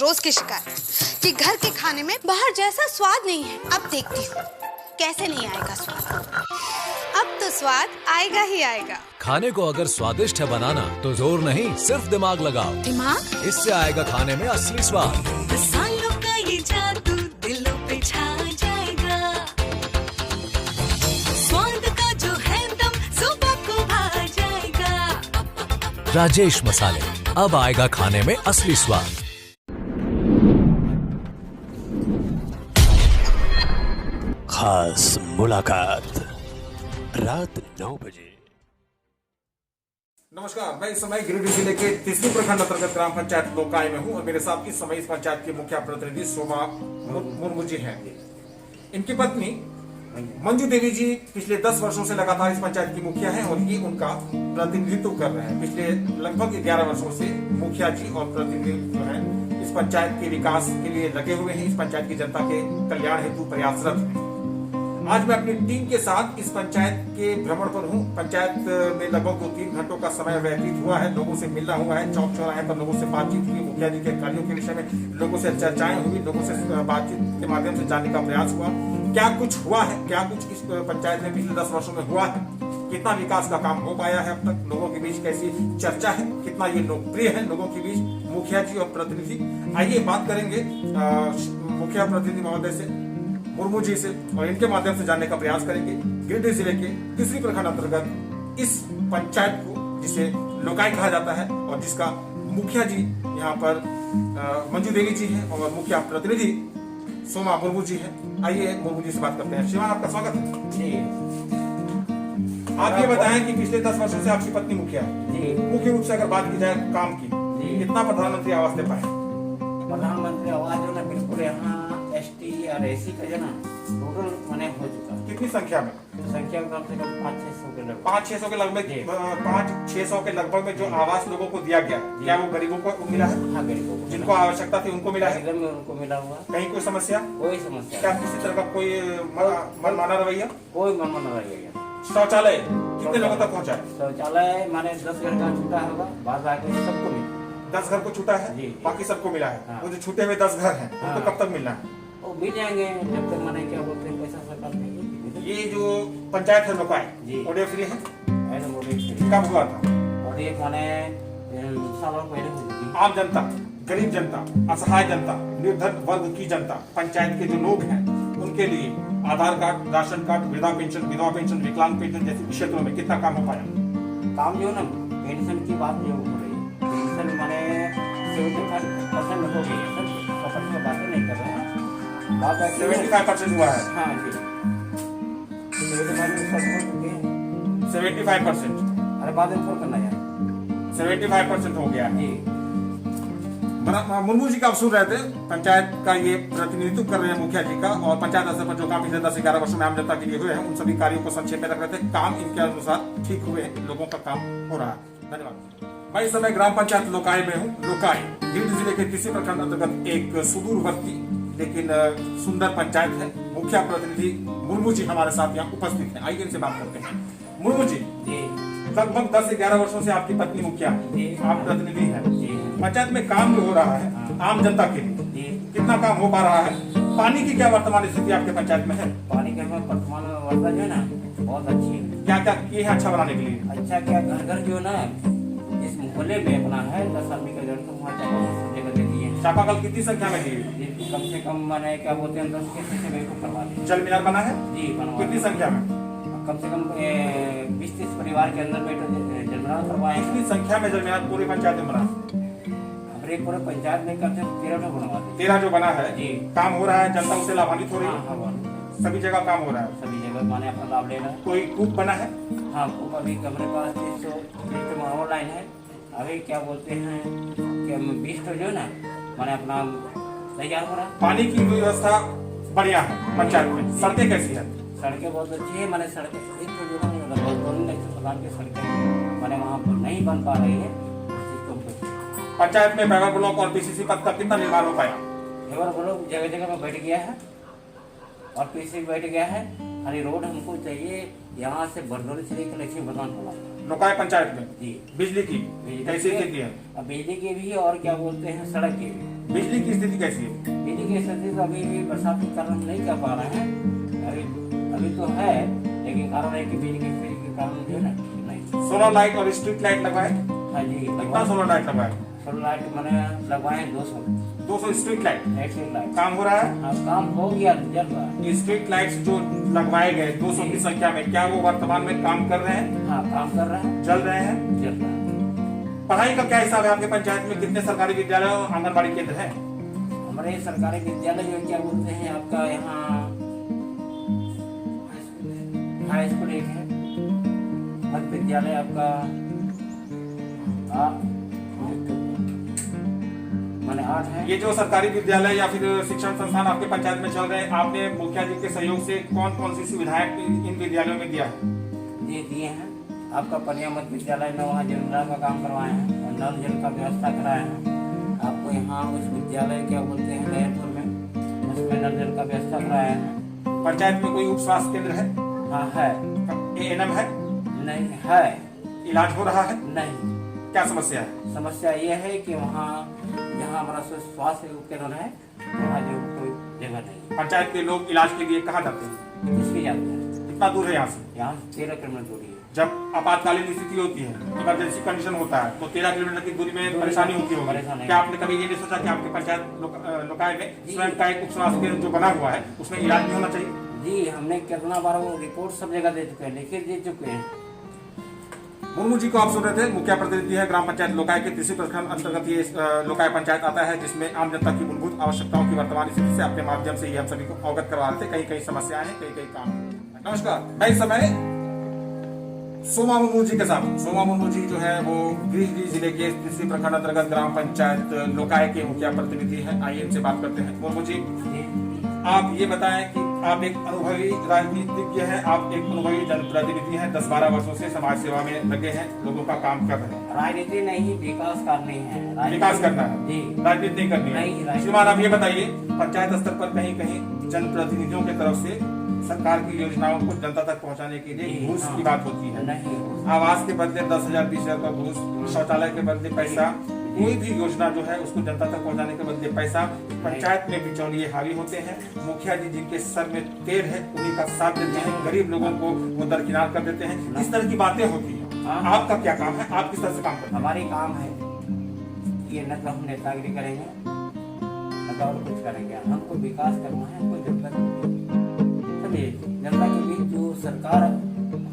रोज की शिकायत कि घर के खाने में बाहर जैसा स्वाद नहीं है। अब देखती हूँ कैसे नहीं आएगा स्वाद। अब तो स्वाद आएगा ही आएगा। खाने को अगर स्वादिष्ट है बनाना तो जोर नहीं सिर्फ दिमाग लगाओ। दिमाग? इससे आएगा खाने में असली स्वाद। मसालों का ये जादू दिलों पे छा जाएगा। स्वाद का जो है दम सुबह को भा जाएगा। राजेश मसाले, अब आएगा खाने में असली स्वाद। खास मुलाकात रात 9 बजे। नमस्कार, मैं इस समय गिरिडीह जिले के तीसरी प्रखंड अंतर्गत ग्राम पंचायत लोकाई में हूं और मेरे साथ इस समय इस पंचायत के मुखिया प्रतिनिधि सोमा मुर्मू जी हैं। इनकी पत्नी मंजू देवी जी पिछले 10 वर्षों से लगातार इस पंचायत की मुखिया हैं और ये उनका प्रतिनिधित्व कर रहे हैं। पिछले लगभग 11 वर्षों से मुखिया जी और प्रतिनिधि जो है इस पंचायत के विकास के लिए लगे हुए हैं, इस पंचायत की जनता के कल्याण हेतु प्रयासरत हैं। आज मैं अपनी टीम के साथ इस पंचायत के भ्रमण पर हूं। पंचायत में लगभग 2-3 घंटों का समय व्यतीत हुआ है, लोगों से मिलना हुआ है, चौक चौराहे पर लोगों से बातचीत हुई, मुखिया जी के कार्यों के विषय में लोगों से चर्चाएं हुई, लोगों से बातचीत के माध्यम से जानने का प्रयास हुआ। क्या कुछ हुआ है, क्या कुछ इस पंचायत में पिछले 10 वर्षों में हुआ है, कितना विकास का काम हो पाया है अब तक, लोगों के बीच कैसी चर्चा है, कितना ये लोकप्रिय है लोगों के बीच मुखिया जी और प्रतिनिधि। आइए बात करेंगे मुखिया प्रतिनिधि महोदय से, मुर्मू जी से, और इनके माध्यम से जानने का प्रयास करेंगे गिरिडीह जिले के तीसरी प्रखंड अंतर्गत इस पंचायत को जिसे लोकाई कहा जाता है और जिसका मुखिया जी यहाँ पर मंजू देवी जी हैं और मुखिया प्रतिनिधि सोमा मुर्मू जी हैं। आइए मुर्मू जी से बात करते हैं। श्रीमान, आपका स्वागत है जी। आप ये बताएं कि पिछले 10 वर्षों से आपकी पत्नी मुखिया है। मुख्य रूप से अगर बात की जाए काम की, कितना प्रधानमंत्री आवास दे पाए? प्रधानमंत्री आवास जो ना बिल्कुल यहाँ ST और AC का जो ना टोटल मने हो चुका है। कितनी संख्या में? संख्या कम से कम 500-600 के लगभग। 500-600 के लगभग 500-600 के लगभग में जो आवास लोगों को दिया गया, क्या वो गरीबों को मिला है? हाँ, गरीबों को जिनको आवश्यकता थी उनको मिला है? एकदम उनको मिला हुआ। कहीं कोई समस्या? कोई समस्या क्या किसी तरह का कोई मनमाना रवैया? कोई मनमाना रवैया। शौचालय कितने लोगों तक पहुँचा है? शौचालय माने 10 घर का छूटा होगा, बाद बाकी सबको मिला। 10 घर को छूटा है, बाकी सबको मिला है। वो जो छूटे हुए 10 घर हैं उनको कब तक मिलना है? वो मिल जाएंगे जब तक माने क्या बोलते हैं पैसा सरकार देगी। ये जो पंचायत है लोकाई ओडीएफ फ्री है? कब हुआ था? ओडीएफ माने सालों पहले हुई थी। आम जनता, गरीब जनता, असहाय जनता, निर्धन वर्ग की जनता, पंचायत के जो लोग हैं उनके लिए आधार कार्ड, राशन कार्ड, वृद्धा पेंशन, विधवा पेंशन, विकलांग पेंशन जैसे क्षेत्रों में कितना काम हो पाया? काम जो ना पेंशन की बात जो हो रही है, पेंशन माने 75% हो गई है सर, 100% की बातें नहीं कर रहे हैं। 75% हुआ है। हाँ जी, 75%। अरे बाद में फोन करना यार। 75% हो गया जी। मुर्मू जी का आप सुन रहे थे, पंचायत का ये प्रतिनिधित्व कर रहे हैं मुखिया जी का, और पंचायत स्तर पर जो काम पिछले 10-11 वर्षों में आम जनता के लिए हुए हैं उन सभी कार्यों को संक्षेप में रख रहे थे। काम इनके अनुसार ठीक हुए हैं, लोगों का काम हो रहा है। धन्यवाद। मैं इस समय ग्राम पंचायत लोकाई में हूँ। लोकाई गिरिडीह जिले के तीसरी प्रखंड अंतर्गत एक सुदूरवर्ती लेकिन सुंदर पंचायत है। मुखिया प्रतिनिधि मुर्मू जी हमारे साथ यहाँ उपस्थित हैं। आइए इनसे बात करते हैं। मुर्मू जी, लगभग 10 से 11 वर्षों से आपकी पत्नी मुखिया है, आप प्रतिनिधि हैं। पंचायत में काम जो हो रहा है आम जनता के लिए, कितना काम हो पा रहा है? पानी की क्या वर्तमान स्थिति आपके पंचायत में है? पानी का वर्तमान अवस्था जो है ना बहुत अच्छी है। क्या क्या किए हैं अच्छा बनाने के लिए? अच्छा क्या, घर घर जो ना इस मोहल्ले में अपना है 10 आदमी का घर, तो वहाँ जगह दे दिए। चापाकल कितनी संख्या में दिए? कम से कम मैंने क्या बोलते हैं 10 के से को करवा दिए। जल मीनार बना है? जी बनवा। कितनी संख्या में? कम से कम 20-30 परिवार के अंदर जल मीनार करवाए। कितनी संख्या में जल मीनार पूरी पंचायत में बना? हमारे पूरे पंचायत में कम से कम 13 बनवा दिए। 13 जो बना है जी। काम हो रहा है, जनता उससे लाभान्वित हो रही है? हाँ, सभी जगह काम हो रहा है? सभी जगह माने अपना लाभ ले रहा है। कोई कूप बना है? हाँ, कूप अभी हमारे पास 300 ऑनलाइन है। अभी क्या बोलते हैं कि 20 तो जो ना माने अपना तैयार हो रहा है। पानी की व्यवस्था बढ़िया है पंचायत में? सड़कें कैसी है? सड़कें बहुत अच्छी है। मैंने सड़कें एक तो जो है लगभग 2 लाख प्रकार की सड़कें मैंने वहाँ पर नहीं बन पा रही है। पंचायत में पेवर ब्लॉक और PCC पद का कितना निर्माण हो पाया? पेवर ब्लॉक जगह जगह में बैठ गया है और PCC बैठ गया है। खाली रोड हमको चाहिए यहाँ से बरदौली से लेकर लक्ष्मी बदान होगा लोकाई पंचायत में। जी। बिजली की कैसी स्थिति है? अब बिजली की भी और क्या बोलते हैं सड़क की भी बिजली की स्थिति कैसी है? बिजली की स्थिति तो अभी बरसात के कारण नहीं कर पा रहे हैं। अभी तो है, लेकिन कारण है कि बिजली की स्थिति के कारण जो है ना नहीं। सोलर लाइट और स्ट्रीट लाइट लगवाए? हाँ जी, कितना सोलर लाइट लगवाए? सोलर लाइट मैंने लगवाए 200 स्ट्रीट लाइट। Street light. काम हो रहा है? हाँ, काम हो गया, जल रहा है। ये स्ट्रीट लाइट्स जो लगवाए गए 200 की संख्या में, क्या वो वर्तमान में काम कर रहे हैं? हाँ, काम कर रहे हैं, जल रहे हैं? जल रहा है। पढ़ाई का क्या हिसाब है आपके पंचायत में? कितने सरकारी विद्यालय और आंगनबाड़ी केंद्र हैं? हमारे सरकारी विद्यालय में क्या बोलते हैं आपका यहाँ हाई स्कूल एक है, मध्य विद्यालय आपका माने 8 है। ये जो सरकारी विद्यालय या फिर शिक्षण संस्थान आपके पंचायत में चल रहे हैं, आपने मुखिया जी के सहयोग से कौन कौन सी सुविधाएं इन विद्यालयों में दिया है? ये दिए हैं आपका परिया मध्य विद्यालय में, वहाँ जनता का काम करवाए हैं और नल जल का व्यवस्था कराए हैं। आपको यहाँ उस विद्यालय क्या बोलते हैं नयनपुर में, उसमें नल जल का व्यवस्था कराया है। पंचायत में कोई उप स्वास्थ्य केंद्र है? हाँ है। ANM है? नहीं है। इलाज हो रहा है? नहीं। क्या समस्या है? समस्या ये है कि वहाँ जहाँ हमारा स्वास्थ्य केंद्र है वहाँ जो कोई जगह नहीं। पंचायत के लोग इलाज के लिए कहाँ जाते हैं? किसकी जाते हैं? कितना दूर है यहाँ से? यहाँ 13 किलोमीटर दूरी है। जब आपातकालीन स्थिति होती है, इमरजेंसी कंडीशन होता है, तो 13 किलोमीटर की दूरी में परेशानी होती होगी। परेशानी। क्या आपने कभी ये नहीं सोचा कि आपके पंचायत लोकाय में स्वयं का एक उप स्वास्थ्य केंद्र जो बना हुआ है उसमें इलाज भी होना चाहिए? जी, हमने कितना बार वो रिपोर्ट सब जगह दे चुके हैं, लिखित दे चुके हैं। मुर्मू जी को आप सुन रहे थे, मुखिया प्रतिनिधि है ग्राम पंचायत लोकाय के तीसरी प्रखंड अंतर्गत ये लोकाय पंचायत आता है, जिसमें आम जनता की मूलभूत आवश्यकताओं की वर्तमान स्थिति से अपने माध्यम से ये हम सभी को अवगत करवा रहे थे। कई कई समस्याएं हैं, कई कई काम। नमस्कार, मैं इस समय सोमा मुर्मू जी के साथ। सोमा मुर्मू जी जो है वो गिरिडीह जिले के तीसरी प्रखंड अंतर्गत ग्राम पंचायत लोकाय के मुखिया प्रतिनिधि हैं। आइए इनसे बात करते हैं। मुर्मू जी, आप ये बताएं कि आप एक अनुभवी राजनीतिज्ञ हैं, आप एक अनुभवी जनप्रतिनिधि हैं, 10-12 वर्षों से समाज सेवा में लगे हैं, लोगों का काम कर रहे हैं। राजनीति नहीं, विकास करनी है। विकास करना है जी, राजनीति नहीं करनी नहीं, है। श्रीमान, आप ये बताइए, पंचायत स्तर पर कहीं कहीं जनप्रतिनिधियों की तरफ से सरकार की योजनाओं को जनता तक पहुंचाने के लिए घूस की बात होती है। नहीं, आवास के बदले 10,000 20,000 का घूस, शौचालय के बदले पैसा, कोई भी योजना जो है उसको जनता तक पहुंचाने के बदले पैसा। पंचायत में बिचौलिए हावी होते हैं। मुखिया जी जिनके सर में तेल है उन्हीं का साथ देते हैं, गरीब लोगों को वो दरकिनार कर देते हैं। इस तरह की बातें होती हैं। आपका क्या काम है? आप किस तरह से काम करते हैं? हमारी काम है ये, न तो हम नेतागिरी करेंगे न तो और कुछ करेंगे। हमको विकास करना है, हमको समझिए जनता के बीच जो सरकार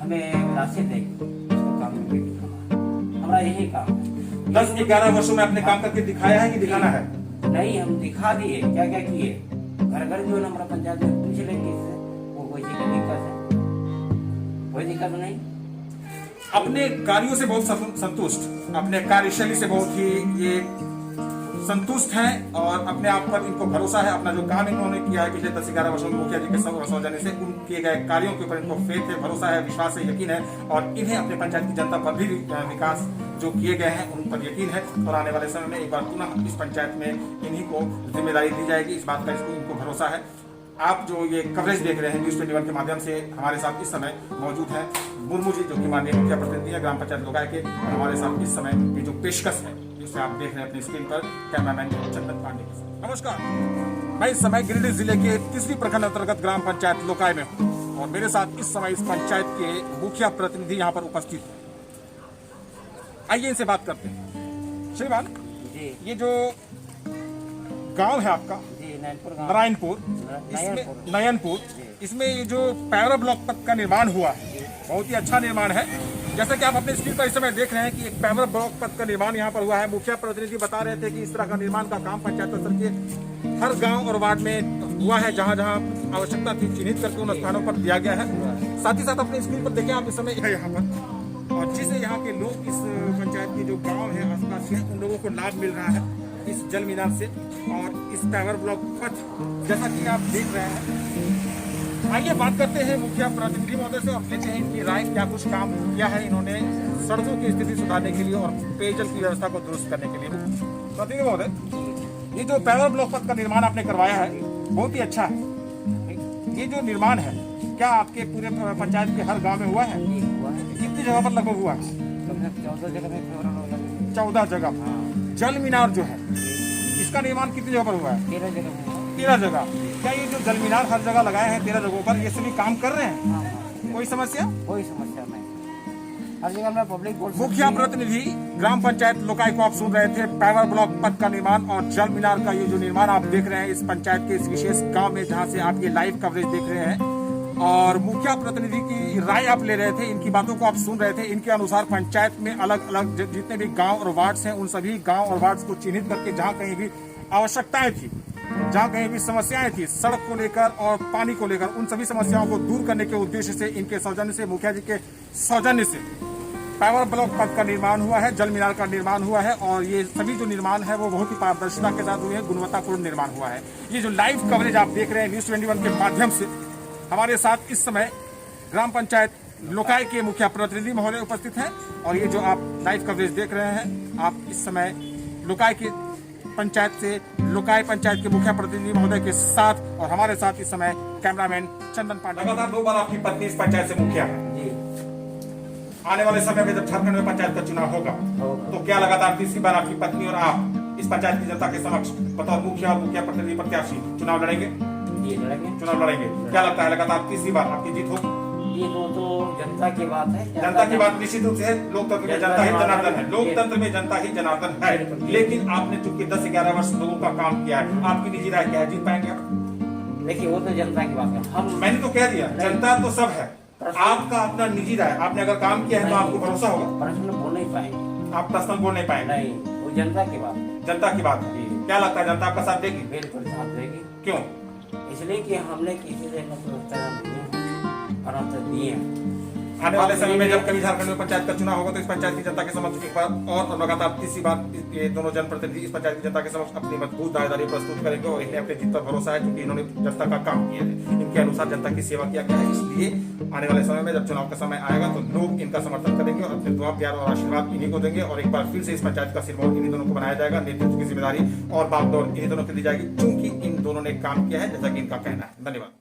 हमें राशि देगी उसको काम करके दिखाना, हमारा यही काम है। 10-11 वर्षों में अपने काम करके दिखाया है कि दिखाना है? नहीं, हम दिखा दिए। क्या क्या किए? घर घर जो है हमारा पंचायत में पूछ लेंगे इससे, वो कोई चीज की दिक्कत है? कोई दिक्कत नहीं। अपने कार्यों से बहुत संतुष्ट, अपने कार्यशैली से बहुत ही ये संतुष्ट हैं और अपने आप पर इनको भरोसा है। अपना जो काम इन्होंने किया है पिछले 10-11 वर्षों में मुखिया जी के सौजन्य से, उन किए गए कार्यों के ऊपर इनको फेथ है, भरोसा है, विश्वास है, यकीन है। और इन्हें अपने पंचायत की जनता पर भी विकास जो किए गए हैं उन पर यकीन है। और आने वाले समय में एक बार पुनः इस पंचायत में इन्हीं को जिम्मेदारी दी जाएगी, इस बात का इनको भरोसा है। आप जो ये कवरेज देख रहे हैं न्यूज़ 21 के माध्यम से, हमारे साथ इस समय मौजूद हैं मुर्मू जी, जो कि माननीय मुखिया प्रतिनिधि है ग्राम पंचायत लोकाय के। और हमारे साथ इस समय ये जो पेशकश है जिसे आप देख रहे हैं अपनी स्क्रीन पर, कैमरामैन चंदन पांडे के साथ। नमस्कार, मैं इस समय गिरिडीह जिले के तीसरी प्रखंड अंतर्गत ग्राम पंचायत लोकाय में हूँ और मेरे साथ इस समय इस पंचायत के मुखिया प्रतिनिधि यहाँ पर उपस्थित हैं। आइए इनसे बात करते हैं। श्रीमान जी, ये जो गांव है आपका नारायणपुर, इसमें नयनपुर, इसमें ये जो पैरा ब्लॉक पथ का निर्माण हुआ है बहुत ही अच्छा निर्माण है। जैसा कि आप अपने स्क्रीन पर इस समय देख रहे हैं कि एक पैरा ब्लॉक पथ का निर्माण यहाँ पर हुआ है। मुखिया प्रतिनिधि बता रहे थे कि इस तरह का निर्माण का काम पंचायत स्तर के हर गांव और वार्ड में हुआ है, जहाँ जहाँ आवश्यकता थी चिन्हित करके उन स्थानों पर दिया गया है। साथ ही साथ अपने स्क्रीन पर देखें आप इस समय यहाँ पर, और जिससे यहाँ के लोग इस पंचायत के जो गाँव है आसपास के, उन लोगों को लाभ मिल रहा है इस जल मीनार से और इस पैवर ब्लॉक पथ, जैसा कि आप देख रहे हैं। आइए बात करते हैं मुखिया प्रतिनिधि महोदय से और लेते हैं इनकी राय, क्या कुछ काम किया है इन्होंने सड़कों की स्थिति सुधारने के लिए और पेयजल की व्यवस्था को दुरुस्त करने के लिए। प्रतिनिधि महोदय, ये जो पैवर ब्लॉक पथ का निर्माण आपने करवाया है बहुत ही अच्छा है। ये जो निर्माण है क्या आपके पूरे पंचायत के हर गाँव में हुआ है? कितनी जगह पर लगभग हुआ है? 14 जगह में 14 जगह। जल मीनार जो है, इस इसका निर्माण कितनी जगह पर हुआ है? 13 जगह है। 13 जगह। क्या ये जो जल मीनार हर जगह लगाए हैं 13 जगहों पर, ये सभी काम कर रहे हैं? हाँ, हाँ, कोई समस्या? कोई समस्या नहीं, हर जगह में पब्लिक बोल सकती मुखिया है। प्रतिनिधि ग्राम पंचायत लोकाई को आप सुन रहे थे। पावर ब्लॉक पथ का निर्माण और जल मीनार का ये जो निर्माण आप देख रहे हैं इस पंचायत के इस विशेष गांव में, जहां से आप ये लाइव कवरेज देख रहे हैं, और मुखिया प्रतिनिधि की राय आप ले रहे थे, इनकी बातों को आप सुन रहे थे। इनके अनुसार पंचायत में अलग अलग जितने भी गांव और वार्ड्स हैं, उन सभी गांव और वार्ड्स को चिन्हित करके जहां कहीं भी आवश्यकताएं थी, जहां कहीं भी समस्याएं थी सड़क को लेकर और पानी को लेकर, उन सभी समस्याओं को दूर करने के उद्देश्य से इनके सौजन्य से, मुखिया जी के सौजन्य से पावर ब्लॉक पथ का निर्माण हुआ है, जल मीनार का निर्माण हुआ है। और ये सभी जो निर्माण है वो बहुत ही पारदर्शिता के साथ हुए हैं, गुणवत्तापूर्ण निर्माण हुआ है। ये जो लाइव कवरेज आप देख रहे हैं न्यूज़ 21 के माध्यम से, हमारे साथ इस समय ग्राम पंचायत लोकाई के मुखिया प्रतिनिधि महोदय उपस्थित हैं। और ये जो आप लाइव कवरेज देख रहे हैं, आप इस समय लोकाई के पंचायत से, लोकाई पंचायत के मुखिया प्रतिनिधि महोदय के साथ, और हमारे साथ इस समय कैमरामैन चंदन पांडे। लगातार 2 बार आपकी पत्नी इस पंचायत से मुखिया है। जी, आने वाले समय में जब झारखंड में पंचायत का चुनाव होगा तो क्या लगातार तीसरी बार आपकी पत्नी और आप इस पंचायत की जनता के समक्ष बतौर मुखिया और मुखिया प्रतिनिधि प्रत्याशी चुनाव लड़ेंगे? ये लड़ेंगे। चुनाव लड़ेंगे। क्या लगता है लगातार तीसरी बार आपकी जीत होगी? ये तो जनता की बात है। जनता की बात निश्चित रूप से है। लोकतंत्र में जनता ही जनार्दन है, लोकतंत्र में जनता ही जनार्दन है। लेकिन आपने चूंकि 10 से 11 वर्ष लोगों का काम किया है, आपकी निजी राय क्या है, जीत पाएंगे आप? देखिए, वो तो जनता की बात है। मैंने तो कह दिया, जनता तो सब है, आपका अपना निजी राय। आपने अगर काम किया है तो आपको भरोसा होगा। पर्सनल बोल नहीं पाएंगे, आप पर्सनल बोल नहीं पाएंगे। नहीं, वो जनता की बात है। जनता की बात है। क्या लगता है जनता आपका साथ देगी? बिल्कुल साथ देगी। क्यों? इसलिए कि हमने किसी से दिए हैं। आने वाले समय में जब कभी झारखंड में पंचायत का चुनाव होगा तो इस पंचायत की जनता के समक्ष एक बार और लगातार तीसरी बार ये दोनों जनप्रतिनिधि इस पंचायत की जनता के समक्ष अपनी मजबूत दावेदारी प्रस्तुत करेंगे। और इन्हें अपने जीत पर भरोसा है, क्योंकि इन्होंने जनता का काम किया है, इनके अनुसार जनता की सेवा किया गया है। इसलिए आने वाले समय में जब चुनाव का समय आएगा तो लोग इनका समर्थन करेंगे और अपने दुआ, प्यार और आशीर्वाद इन्हीं को देंगे। और एक बार फिर से इस पंचायत का सिरमौर इन्हीं दोनों को बनाया जाएगा। नेतृत्व की जिम्मेदारी और बागडोर इन्हीं दोनों को दी जाएगी, चूंकि इन दोनों ने काम किया है जैसा कि इनका कहना है। धन्यवाद।